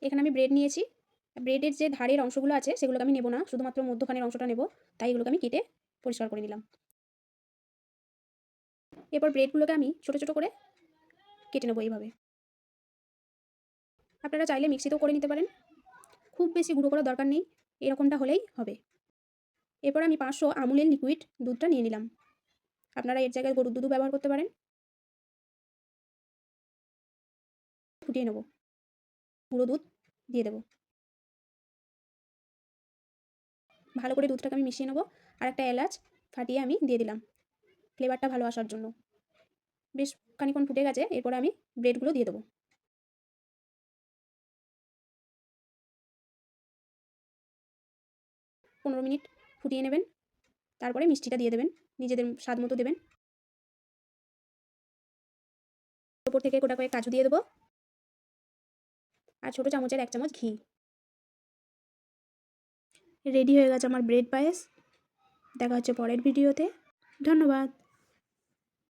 এখানে আমি ব্রেড নিয়েছি। ব্রেডের যে ধারের অংশগুলো আছে সেগুলোকে আমি নেব না, শুধুমাত্র মধ্যখানের অংশটা নেব। তাই এগুলোকে আমি কেটে পরিষ্কার করে নিলাম। এরপর ব্রেডগুলোকে আমি ছোট ছোট করে কেটে নেব এইভাবে। আপনারা চাইলে মিক্সিতেও করে নিতে পারেন, খুব বেশি গুঁড়ো করার দরকার নেই, এরকমটা হলেই হবে। এরপর আমি 500 আমুলের লিকুইড দুধটা নিয়ে নিলাম। আপনারা এর জায়গায় গরুর দুধও ব্যবহার করতে পারেন। ফুটিয়ে নেব, গুঁড়ো দুধ দিয়ে দেবো। ভালো করে দুধটাকে আমি মিশিয়ে নেব। আর একটা এলাচ ফাটিয়ে আমি দিয়ে দিলাম ফ্লেভারটা ভালো আসার জন্য। বেশ খানিকক্ষণ ফুটে গেছে, এরপরে আমি ব্রেডগুলো দিয়ে দেবো। 15 মিনিট ফুটিয়ে নেবেন, তারপরে মিষ্টিটা দিয়ে দেবেন, নিজেদের স্বাদ মতো দেবেন। ওপর থেকে গোটা কয়েক কাজু দিয়ে দেবো, আর ছোটো চামচের 1 চামচ ঘি। রেডি হয়ে গেছে আমার ব্রেড পায়েস। দেখা হচ্ছে পরের ভিডিওতে। ধন্যবাদ।